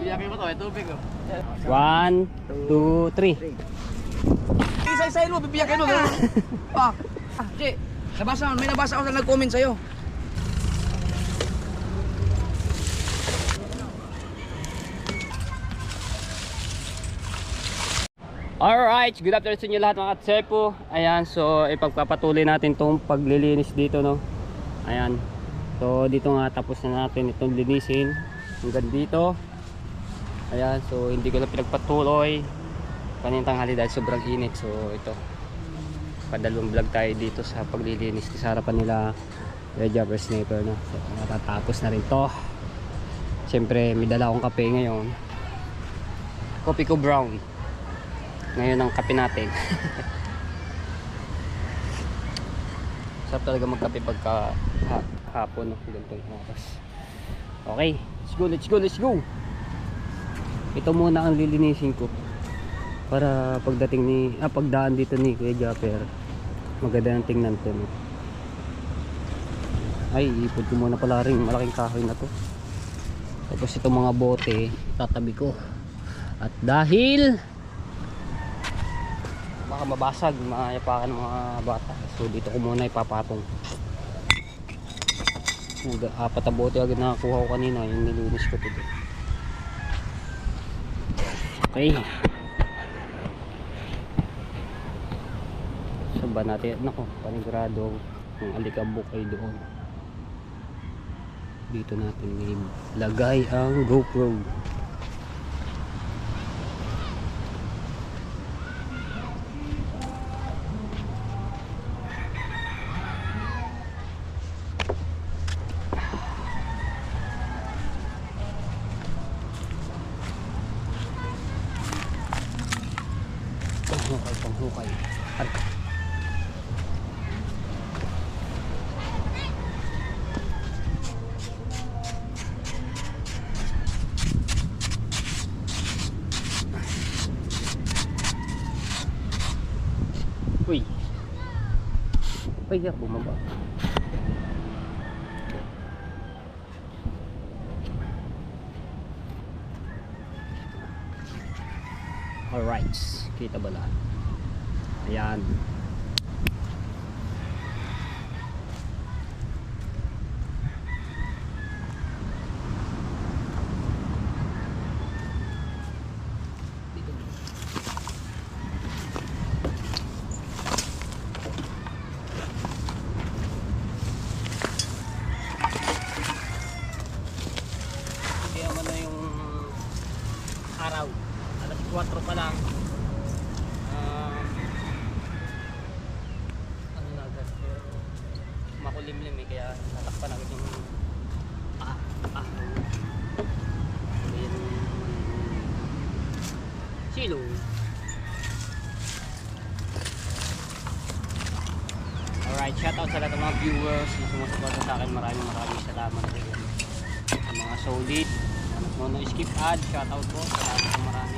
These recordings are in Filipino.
Biyakin mo to, may tubig oh. 1, 2, 3. Isa-isahin mo, bibiyakin mo. Che, may nabasa ako na nag-comment sa'yo. Alright, good afternoon sa inyo lahat mga katsepo. Ayan, so ipagpapatuloy natin tong paglilinis dito, no. Ayan. So dito nga tapos na natin itong linisin hanggang dito. Ayan, so hindi ko na pinagpatuloy kaninang tanghali dahil sobrang init. So ito, padalawang vlog tayo dito sa paglilinis sa harapan nila Jobbers Sniper, no. So matatapos na rin to. Siyempre may dala akong kape ngayon. Kopi ko brown. Ngayon ang kape natin. Sarap talaga magkape pagka hapon, no? Ganitong oras. Okay, let's go. Ito muna ang lilinisin ko para pagdaan dito ni Kuya Japper, maganda ng tingnan to, no? Ay, ipod ko muna pala rin malaking kahoy na to. Tapos itong mga bote tatabi ko. At dahil baka mabasag, mayapakan ng mga bata, so dito ko muna ipapatong. Apat na bote agad nakakuha ko kanina, yung nilinis ko dito. Okay, saba natin. Nako, panigurado yung alikabok ay doon. Dito natin ilagay ang GoPro. Panghukay. Ay. Uy. Pwede ako bumaba. Alright, kita ba lahat? Ayan. Hindi naman na yung araw. Alas 4 pa lang. Makulimlim eh, kaya natakpan agad yung yung silo. Alright, shoutout sa lahat ng mga viewers na sumusuporta sa akin. Maraming salamat sa inyo. Mga solid, no skip ad, shoutout po sa lahat ng marami.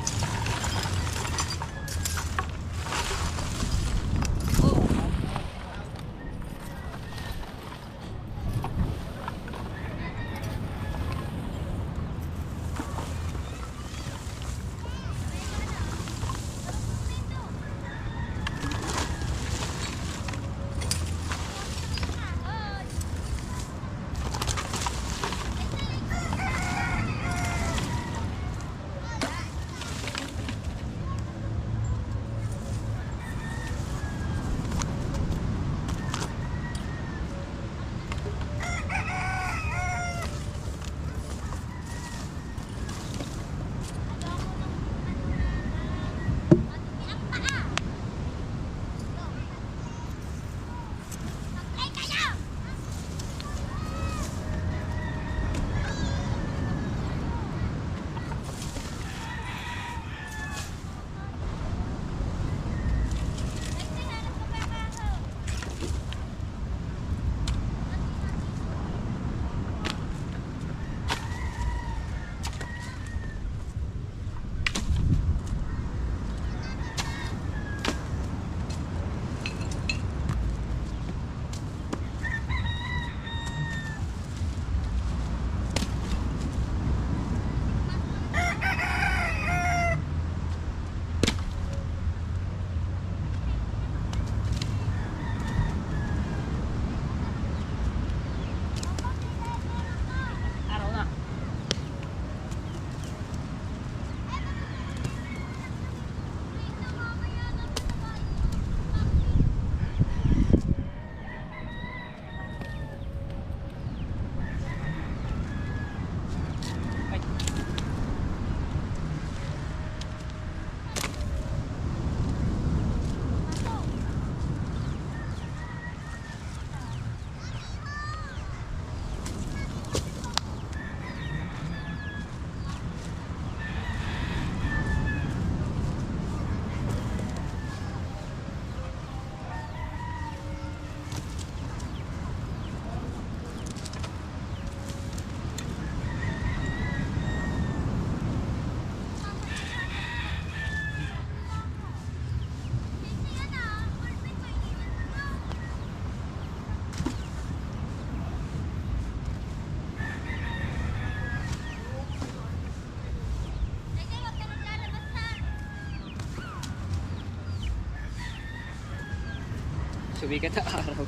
Sumikat na araw.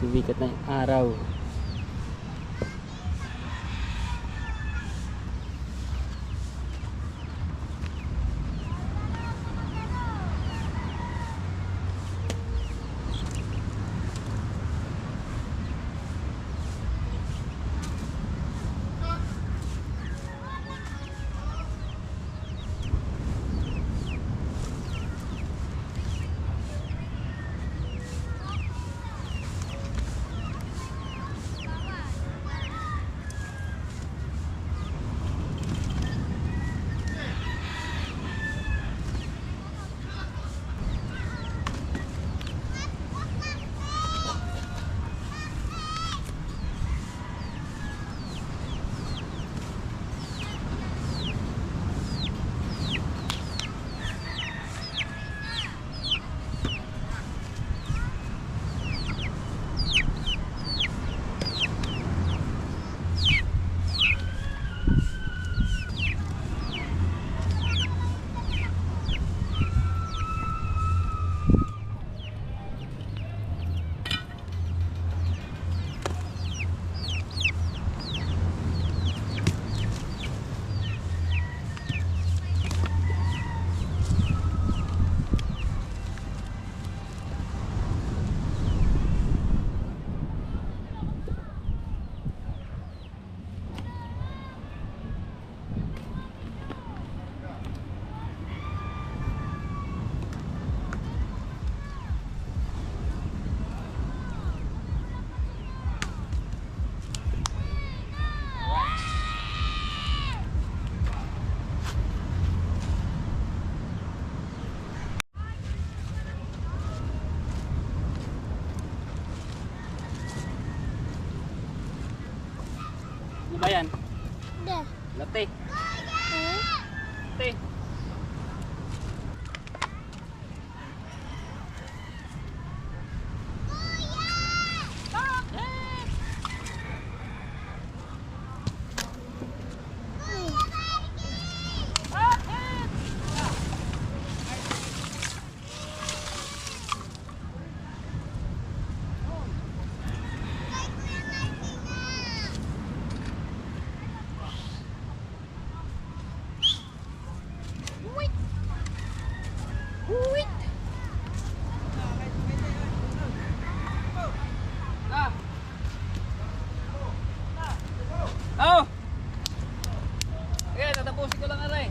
Sumikat na yung araw. Ano ba yan? Latte. Latte. Oh! Okay, tatapusin ko lang aray.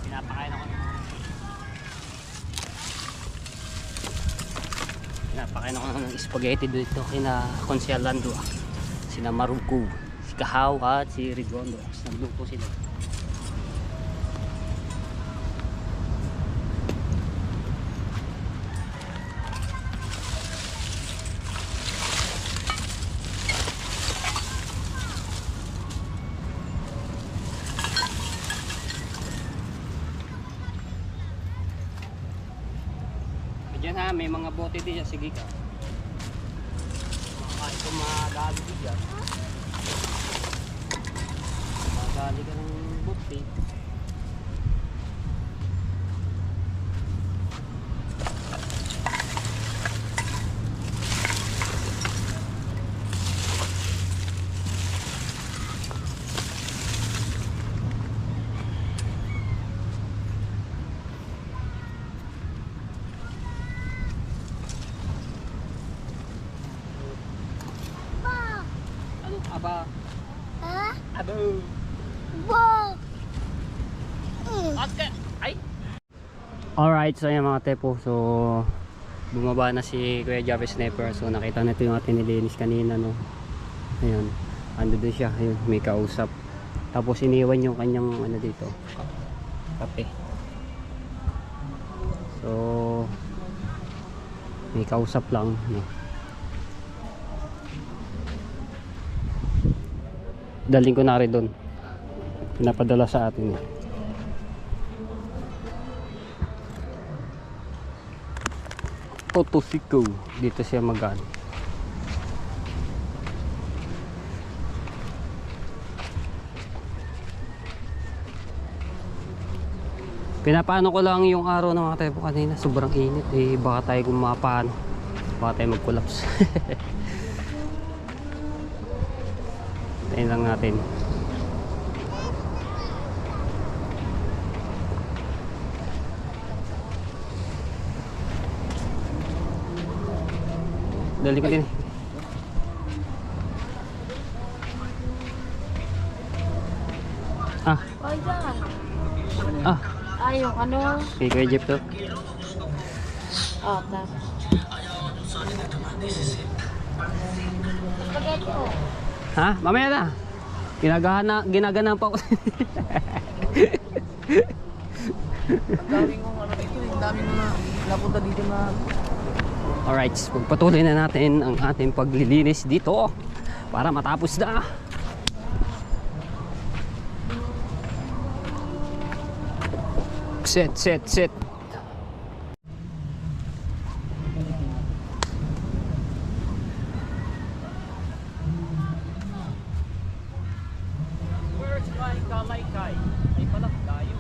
Pinapakain ako. Pinapakain ako ng spaghetti dito kina Konsyal Lando. Sina Maruko, si Kahaw at si Rigondo. Nagluto sila. Diyan ha, may mga bote din dyan. Sige ka. Kahit kung magali din dyan. Magali ka ng bote. Aba. Abo. Wow! Okay. Ay. Alright, so ayan mga tepo. So bumaba na si Kuya Javi Sniper. So nakita na ito yung ating nilinis kanina, no. Ayun. Ando din siya. Ayun, may kausap. Tapos iniwan yung kanyang ano dito. Kape. So may kausap lang, no. Daling ko na rin doon. Pinapadala sa atin. Totosiko. Dito siya mag-ano. Pinapaano ko lang yung araw ng mga tepo kanina. Sobrang init eh. Baka tayo gumapano. Baka tayo mag-collapse. Tayin lang natin. Dali ko din. Ah. Oh, yan. Ah. Ay, yung ano? Okay, Kuya Jeff to. Oh, tapos. Spaghetti ko. Ha? Mamaya na. Ginagana pa ako. Ang daming kong ano dito, ang daming mga napunta dito na. Alright, pagpatuloy na natin ang ating paglilinis dito para matapos na. Set. Where's my kalaykay? Ay pala, tayo.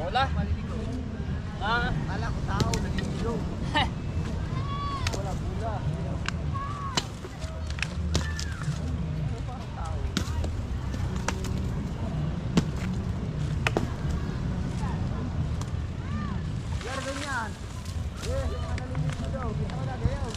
Bola? Ah, Kala ko tao, nalililo. Wala pula. Yardo niyan. Eh, yung mga nalililo daw. Kita ko na dayaw.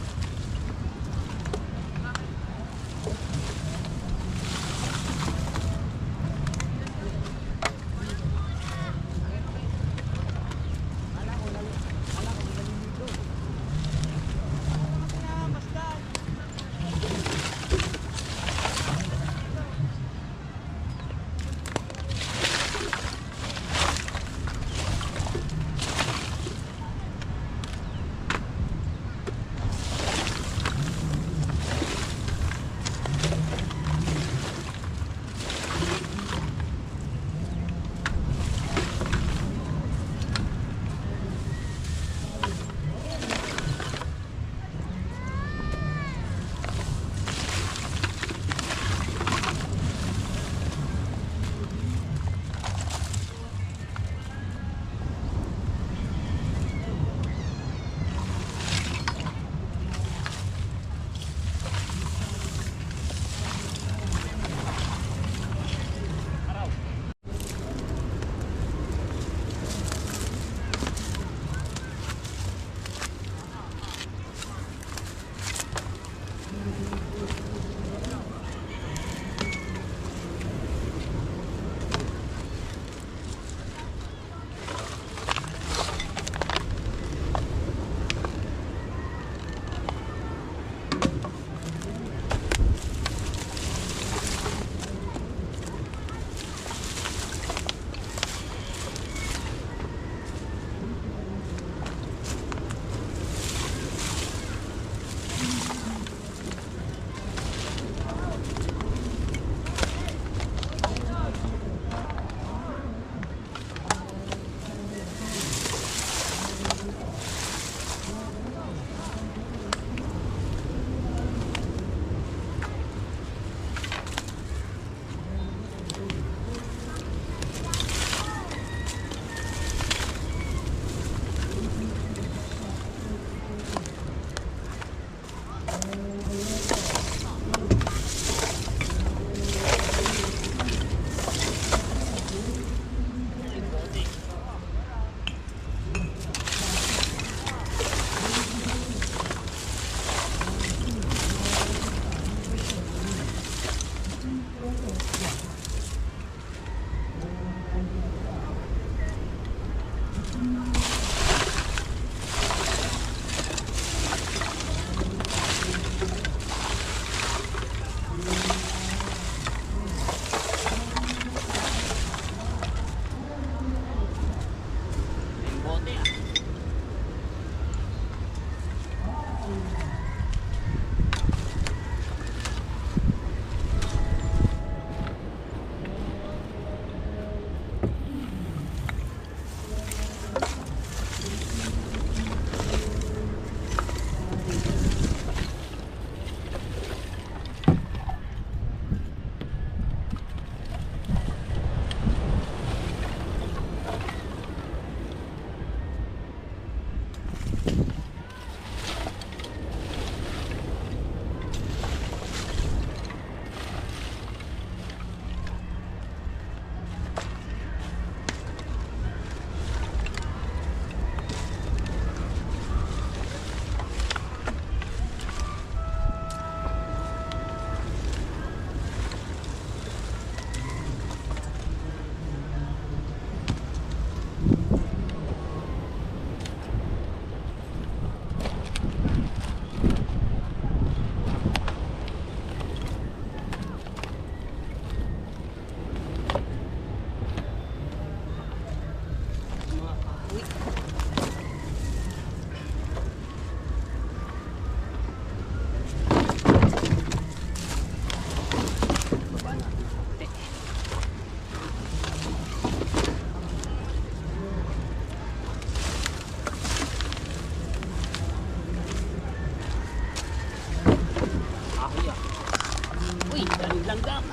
Uy, daming langgam.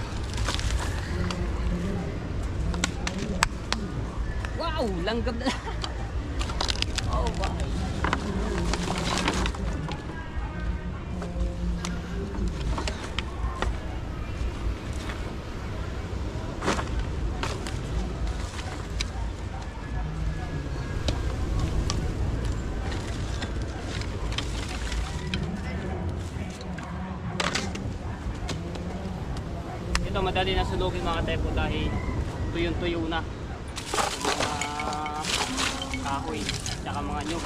Wow, langgam na. Oh my. Ito madali na sulugin mga tepo dahil tuyong-tuyo na mga kahoy tsaka mga nyug.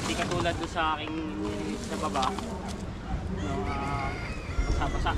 Hindi katulad doon sa aking sa baba no, basa-basa.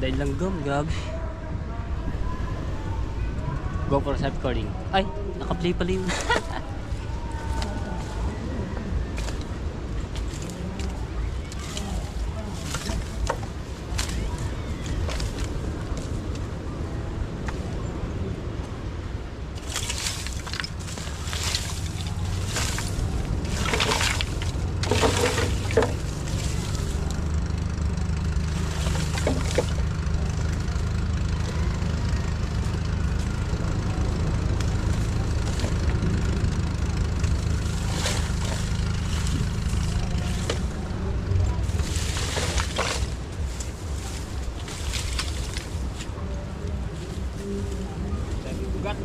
Dahil langgam, gabi. Go for self-recording. Ay, naka-play pala yun. Ugat.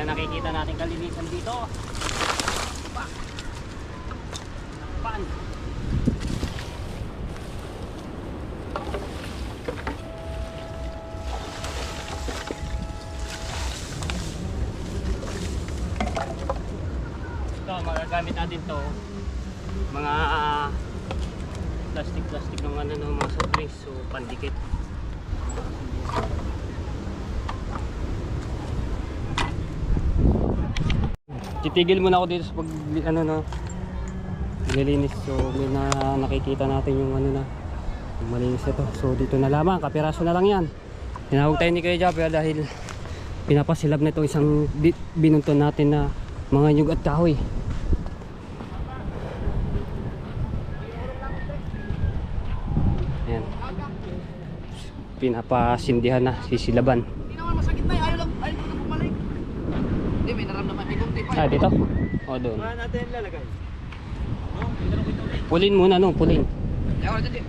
Nakikita natin kalinisan dito. Pan. Ito, magagamit natin to. Mga plastic ng ano ng mga soft drinks, so pandikit. Titigil muna ako dito sa pag ano no nililinis, so may nakikita natin yung ano na Malinis ito. So dito na lamang, kapiraso na lang yan. Tinawag tayo ni Kuya Japper dahil pinapasilab na itong isang binunton natin na mga nyug at kahoy. Ayan. Pinapasindihan na, sisilaban. Hindi naman masakit na, ayaw lang bumalik. Hindi, may naramdaman, may kunti pa. Ah, dito? O, doon. Saan natin lalagay? Pulin muna, no? Pulin. Ayaw na dyan.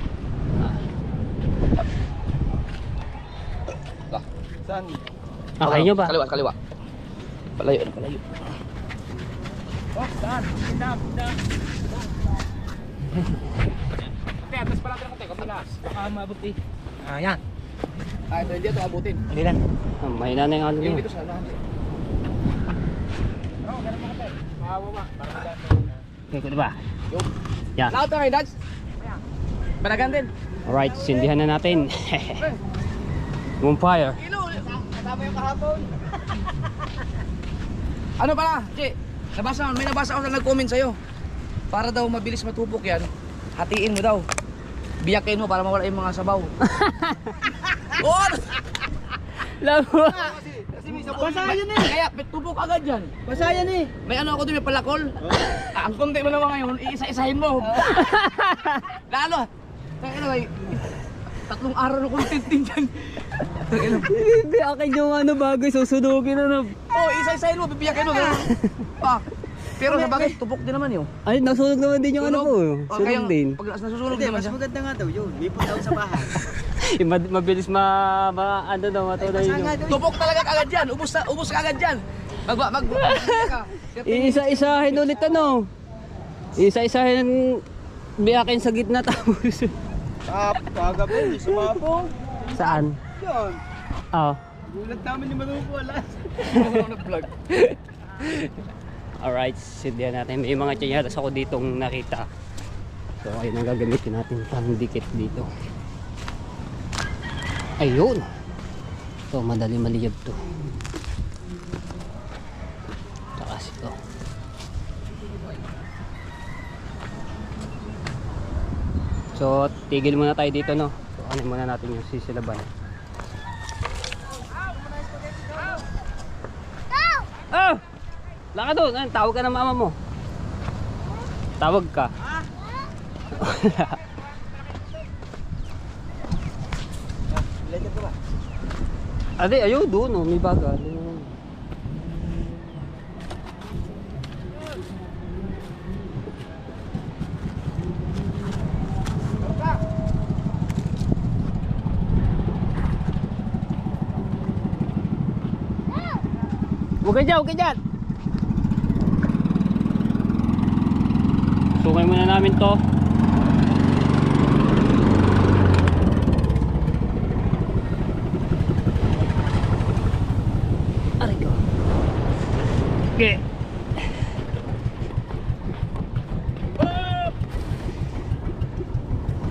Saan? Okay nyo ba? Kaliwa, kaliwa. Palayo, palayo. Oh, saan? Pinam. Okay, atas pala natin konti, kapilas. Baka mabuti. Ah, yan. Ito hindi ito abutin. Hindi lang. Ah, mahina na yung ano Yung nyo. dito sa lahat. Oo, ganun mga tayo. Mahawa. Parang Okay, ko diba? Yung. Yan. Lahat na kayo, Dads. Banagan din. Alright, sindihan na natin. Bonfire. Kilo, kasama yung kahapon. Ano pala, Che? May nabasa ako na nag-comment sa'yo. Para daw mabilis matupok yan, hatiin mo daw. Biyakin mo para mawala yung mga sabaw. Oh! Labo. Kasi may sabaw. Basa yan eh. Kaya, tupok agad yan. Basa yan eh. May ano ako doon, may palakol. Ang konti mo naman ngayon, iisa-isahin mo. Lalo. Kaya ano, 3 araw na content din dyan. Hindi, akin yung ano bagay, susunugin na. Oh, isa-isahin mo, bibiyakin mo. Ah. Pero sa bagay, tupok din naman yun. Ay, nasunog naman din yung ano ko. Oh, Sunog kaya, din. Pag nasusunog Hindi, naman mas siya. maganda nga daw yun. Lipot daw sa bahay. Mabilis ano daw, matuloy yung... Tupok talaga agad yan. Ubus ka agad yan. Mag ka. Iisa-isahin ulit ano. Isa-isahin biyakin sa gitna tapos. Kagabi, sumabong. Saan? Yun. Oh. Gulat namin ni Manupo, alas. Vlog. Alright, sindihan natin. May mga tsanyadas ako ditong nakita. So ayun ang gagamitin natin pang dikit dito. Ayun. So madali maliyab to. Takas ito. So tigil muna tayo dito, no. So ano muna natin yung sisilaban. Oh! Laka doon, tawag ka ng mama mo. Tawag ka. Ilan ka ba? Ade, ayaw doon, may baga. Huwag ka dyan, huwag ka dyan. Sukay muna namin to. Aray ko. Okay.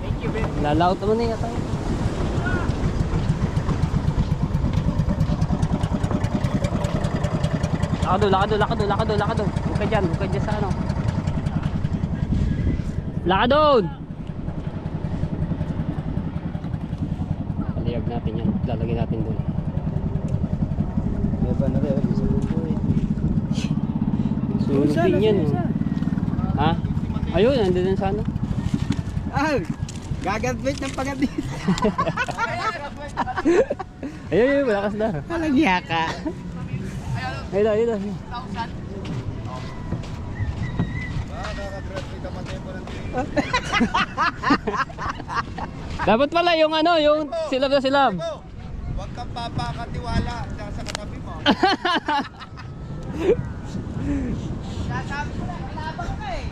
Thank you, Ben. Lalaot naman na yata. Lakadon. Huwag ka dyan sa ano. Lakadon! Paliyag natin yan. Lalagay natin doon. Beba na rin, sa buko eh. Sunog din yan. Ha? Ayun, nandun sa ano. Ah, gagadwit ng pagadit. Ayun, malakas na. Walang yaka. Ayun. Dapat pala yung ano, yung silab na silab. Huwag kang papakatiwala sa katabi mo. Sasabi ko na, kalabang ka eh.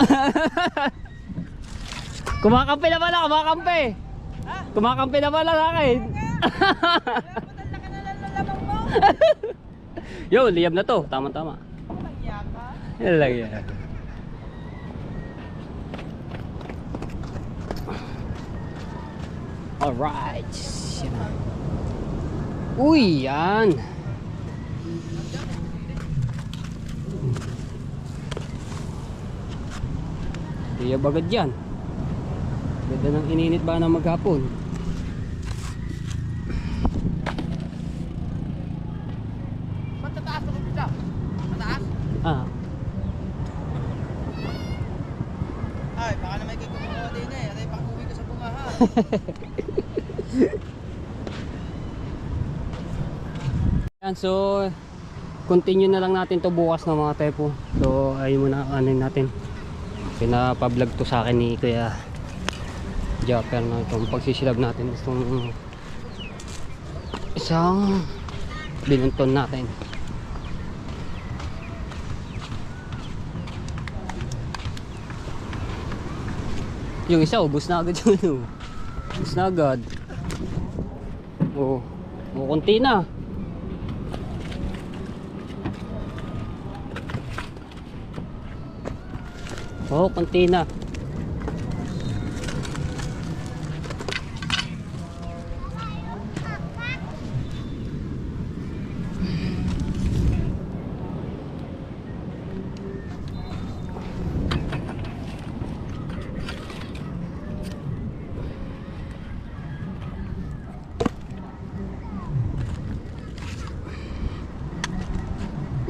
Kumakampi na pala, kumakampi. Kumakampi na pala sa akin. Punta ka na lang lalabang mo. Yo, liyab na to. Tama-tama. Walang yaka. Yan lang yan. Alright. Uy, yan. Liyab agad yan. Ganda ng ininit ba na maghapon. Matataas ako dito. Mataas? Ah. Ay, baka na may kikukuha din eh. Ano yung pang-uwi ko sa bungahan? Yan, so continue na lang natin to bukas ng mga tepo. So ayun muna ano natin. Pinapablog to sa akin ni Kuya Japper na itong pagsisilab natin itong isang binunton natin. Yung isa ubos na agad yung ano. Ubos na agad. Oo. Oh, konti na. Oh, konti na.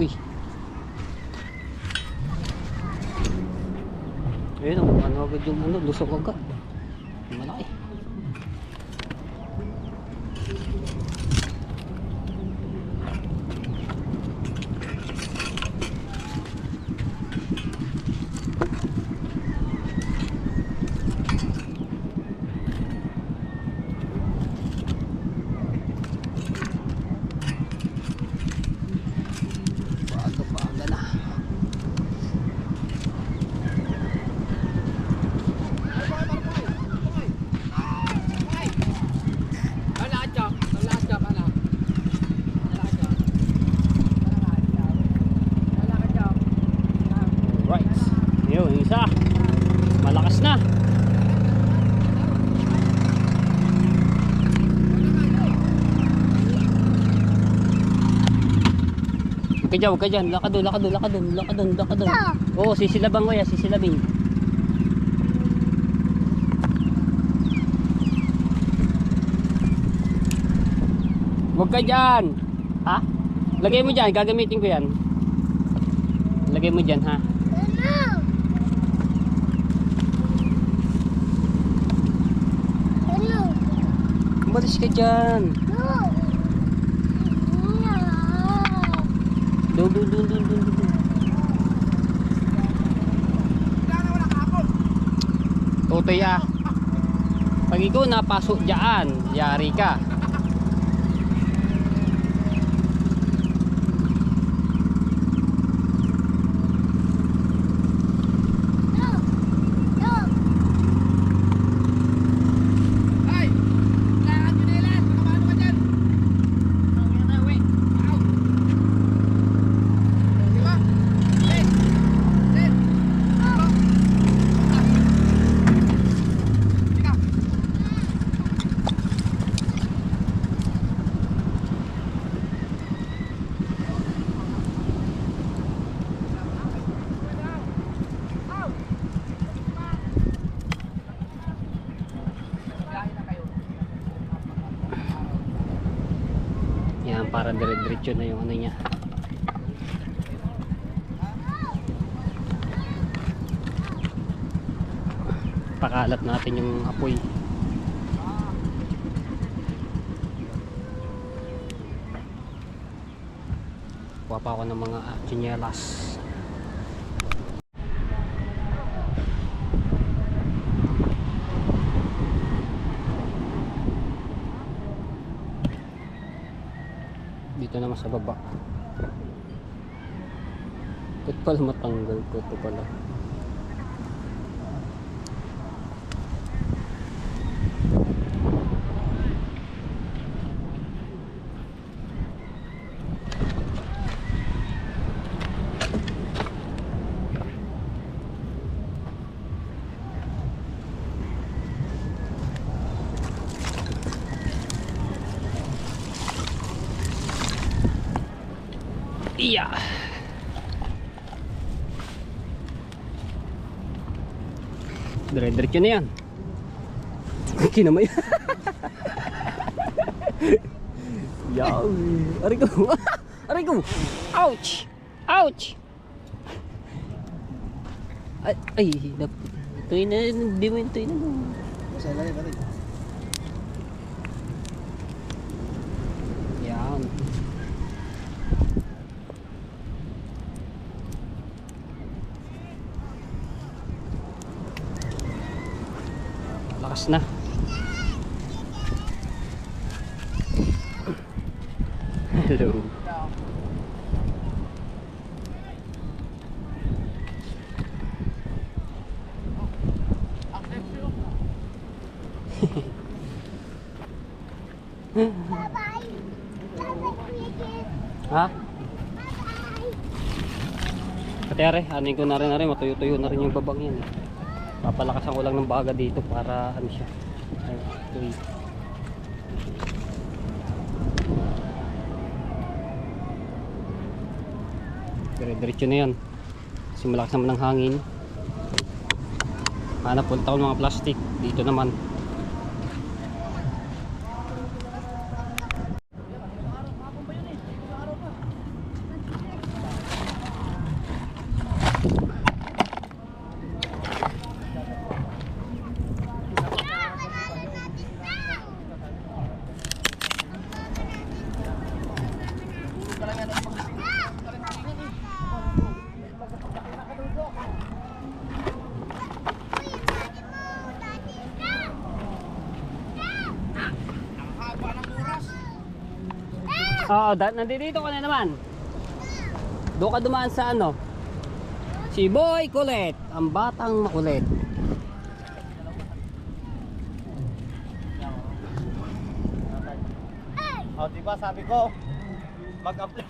Uy. Ayun, ano agad yung ano, lusok agad. Malaki. Baga na. Right. Yun, isa. Malakas na. Huwag ka dyan. Laka doon. Oo, sisilabang ko yan, sisilabing. Huwag ka dyan. Ha? Lagay mo dyan, gagamitin ko yan. Lagay mo dyan, ha? Umalis ka dyan. Doon. Totoy ah. Pag ikaw napasok dyan, yari ka. Yan, para dire-diretso na yung ano niya. Pakalat natin yung apoy. Kuha pa ako ng mga chinelas. Dito naman sa baba. Ito pala matanggal ko. Ito pala. Iya. Dire-diretso na yan. Kinamay. Yaw. Aray ko. Aray ko. Ouch. Ouch. Ay, tuloy na, hindi mo yung tuloy na. Masala yan, pare. Yan. Lakas na. Hello. Ha? Katere, anin ko na rin, matuyo-tuyo na rin yung babang yan. Papalakasan ko lang ng baga dito para ano siya. Ay, tuyo. Dire-diretso na yan. Kasi malakas naman ng hangin. Hanap punta ko ng mga plastic. Dito naman. Oo, nandito ka na naman. Doon ka dumaan sa ano? Si Boy Kulit, ang batang makulit. Oh, diba sabi ko, mag-upload.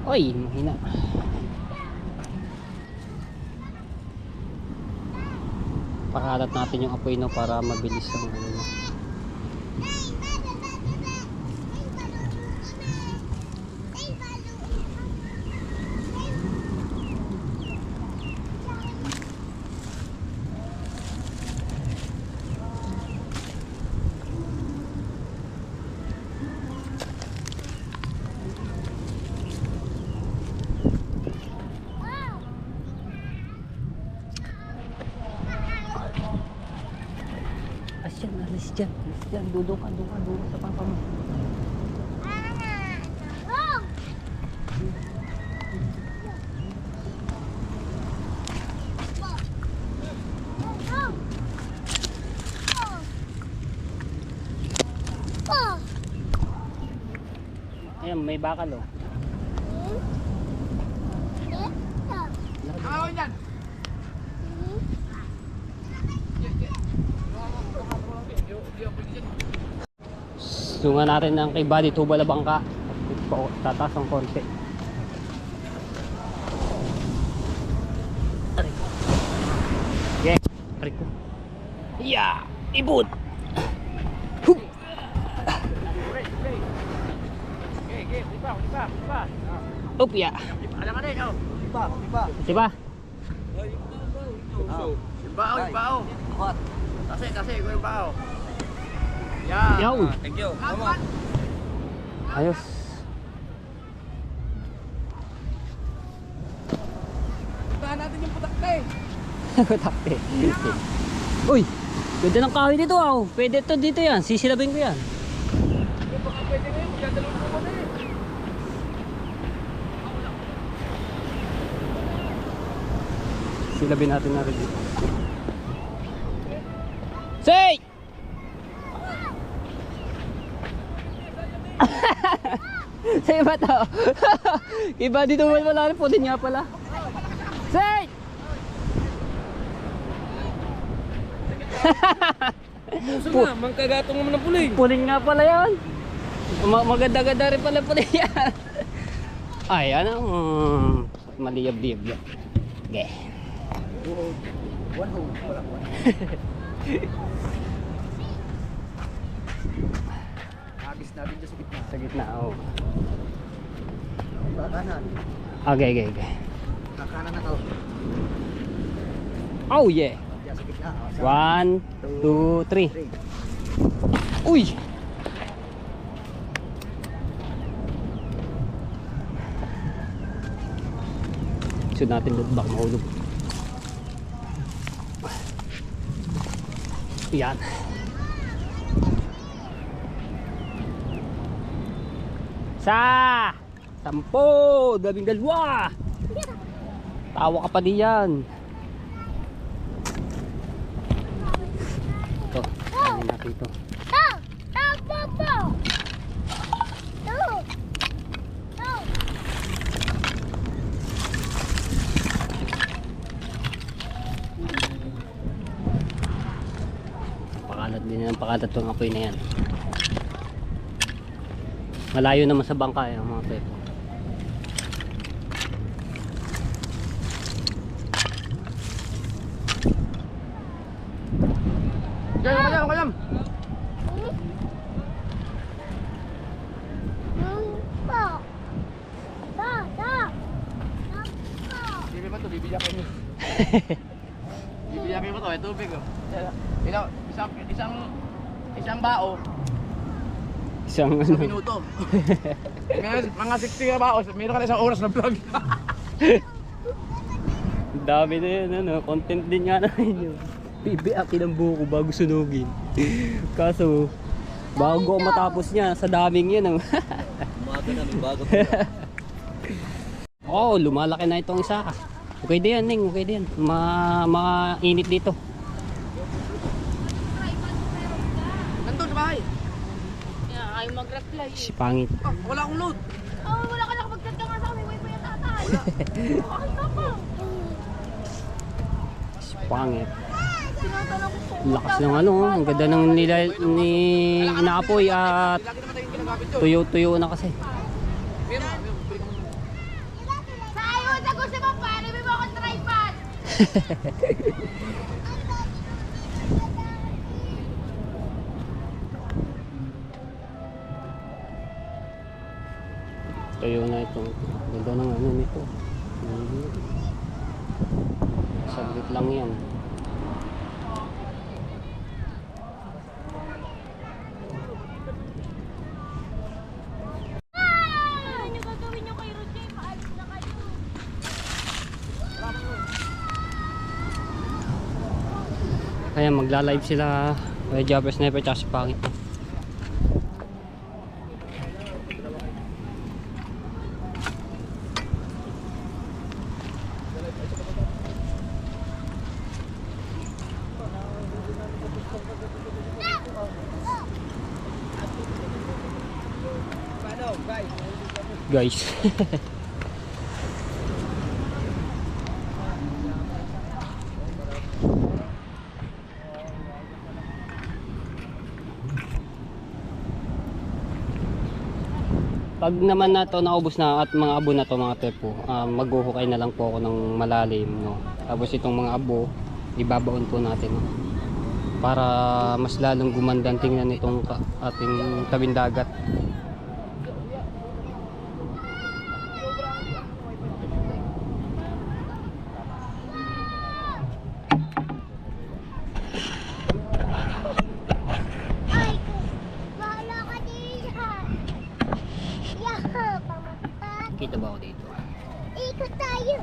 Oy, mahina. Pakalat natin yung apoy no para mabilis ang ano. Alis dyan, dudok ka sa papa mo. Ayan, may bakal oh. Ako yan. Sungan natin ng kay Buddy Tubal na bangka. Tataas ang konti. Aray. Okay. Aray ko. Yeah! Ibut! Hup! Up ya! Diba? Bao. Kasi ko yung bao. Yeah. Yaw! Thank you. Come on. Ayos. Puntahan natin yung putakte. Takte. Uy! Ganda ng kahoy dito ah. Pwede to dito yan. Sisilabin ko yan. Baka pwede ngayon. Magdadalawin ko kami. Silabin natin na rin dito. Say! Say ba to? Iba dito wala rin po din nga pala. Say! Puso na, mangkagatong mo ng puling. Puling nga pala yan. Maganda-ganda rin pala puling yan. Ay, ano? Maliyab-liyab yan. Okay. Sa gitna, oh. Kanan. Okay, okay, okay. Kakanan na to. Oh yeah. Diyan sa gitna. 1, 2, 3. Uy! Sunod natin doon, baka mahulog. Yan. Sa 10, 12. Tawa ka pa diyan. Ito, ano natin ito. Pakalat din ang pakalat ng apoy na yan. Malayo naman sa bangka yung mga pepo. Kayam. Bibi ba to? Bibiyakin mo. Bibiyakin mo to, eh tubig oh. Isang bao, Isang isang ano. minuto. Ngayon, mga 60 na bao, meron ka na isang oras na vlog. Ang dami na yun, ano, content din nga namin yun. Bibiakin ang buko bago sunugin. Kaso, bago matapos niya, sa daming yun. Umaga na, may bago. Oh, lumalaki na itong isa. Okay din yan, Ning, okay din. Mainit dito. Nandun sa bahay. Ayaw mag-reply. Si Pangit. Oh, wala akong load. Oh, wala ka nakapag-chat ka nga sa amin. Wifi yung tatay. Bakit ka pa? Si Pangit. Tinatanong ko po. Lakas ng ano, ang ganda ng nila ni inaapoy at Lagi naman tayong ginagamit yun. tuyo-tuyo na kasi. Meron. Sa ayaw sa gusto mo pa, libi mo akong tripod. Tuyo na ito. Ganda ng ano nito. Saglit lang yan. Ano yung gagawin nyo kay Roger? Paalis na kayo. Kaya magla-live sila kay Jabber Sniper tsaka si Pangit. Guys. Pag naman na to naubos na at mga abo na to mga tepo, maghuhukay na lang po ako ng malalim, no. Tapos itong mga abo ibabaon po natin, no? Para mas lalong gumandang tingnan itong ating tabing dagat. Ay, bahala ka diyan. Yaha, pamata. Kita ba ako dito? Ikot tayo.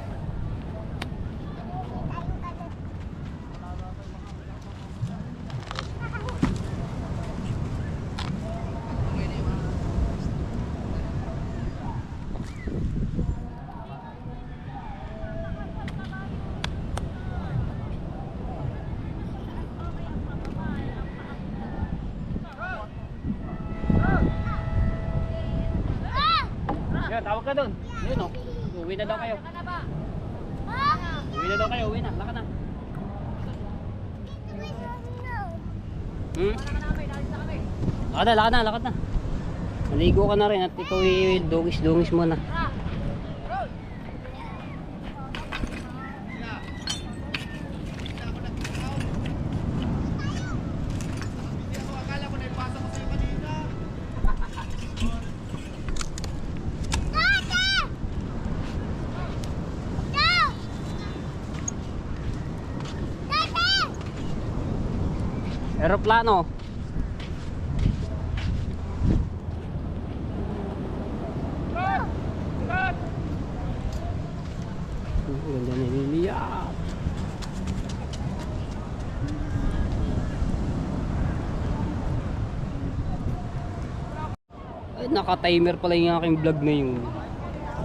Yan, tawag ka doon. Yun, oh. Uwi na daw kayo. Uwi na daw kayo, uwi na. Lakad na. Lakad na, lakad na. Maligo ka na rin at ikaw dugis-dungis mo na. Aeroplano. Ganda ni Lilia. Ay, naka-timer pala yung aking vlog na yun.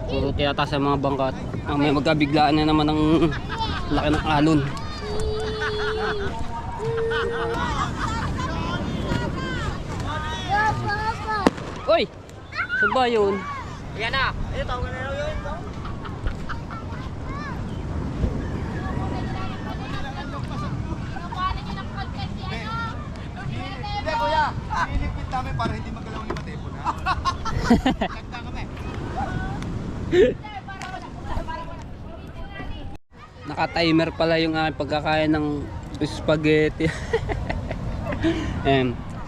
Puro tiyata sa mga bangkat. May magkabiglaan na naman ng laki ng alon. Uy! Saan ba yun? Yan na. Ayun, tawag na raw yun. Hindi, kuya. Nilipit namin para hindi magalaw ni Matepo na. Nagtang kami. Naka-timer pala yung aking pagkakain ng spaghetti.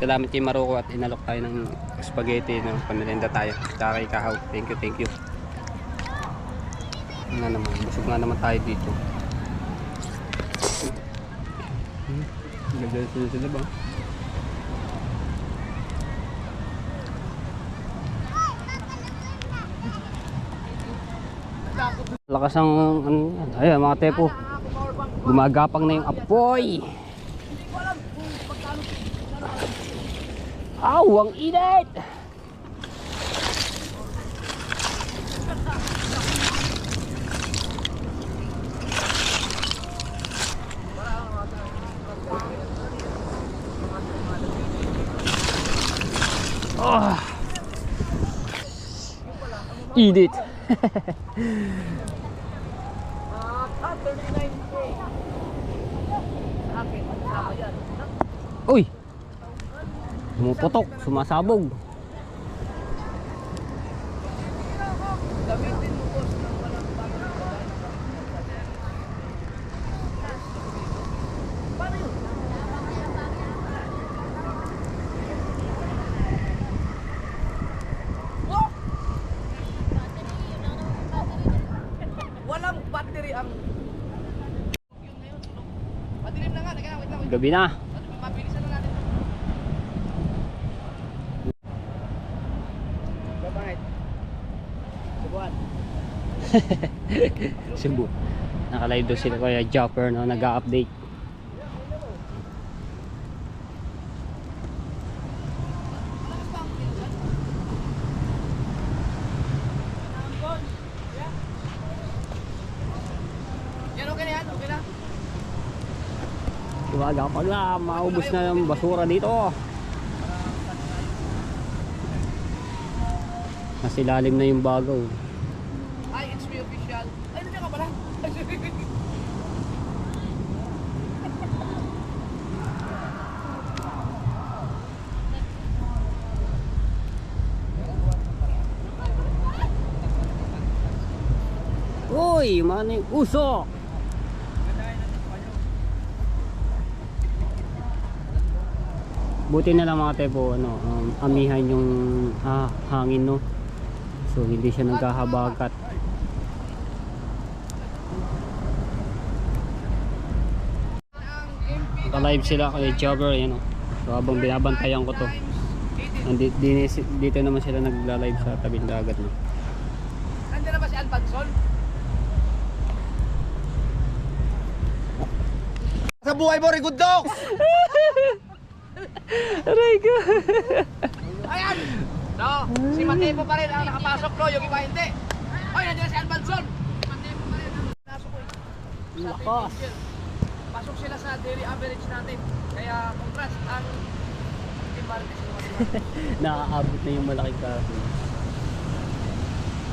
Salamat kay Maroko at inalok tayo ng spaghetti, no? Pamilenda tayo. Tsaka kay Kahaw. Thank you. Nga naman, busog nga naman tayo dito. Nagdala sila ba? Lakas ang ano yan. Ayan mga tepo. Gumagapang na yung apoy. Aw, ang init! Oh. Init! Uy! Pumuputok, sumasabog. Walang battery ang... Madilim na nga. Wait lang. Gabi na. Mabilisan na natin. Bye-bye. Subuan. Cebu. Nakalive doon sila kaya Jopper, no? Nag-a-update. Yan, okay na yan. Okay na. Gumagapang na, maubos na yung basura dito. Nasilalim na yung bagaw. Ay, it's me official. Ay, nandiyan ka pala. Uy, mana yung usok? Buti na lang mga tepo, ano, amihan yung hangin, no? So hindi siya nagkahabagat. Naka-live sila kay Jobber, yun, no? So habang binabantayan ko to, dito naman sila nagla-live sa tabing dagat, no? Nandiyan na ba si Albanson? Sa buhay mo, Rigod Dogs! Aray ko! Ayan! No, si Matepo pa rin ang nakapasok, no? Yung iba hindi. Oy, nandiyan na si Albanson! Si Matepo pa rin ang nakapasok, eh. Sa Lakas. Team. Pasok sila sa daily average natin. Kaya, congrats ang Team Marites. Naaabot na yung malaking kaso.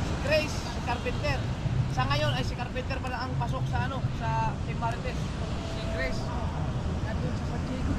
Si Grace, si Carpenter. Sa ngayon ay si Carpenter pala ang pasok sa ano, sa Team Marites. Si Grace. Nandun sa Pacheco.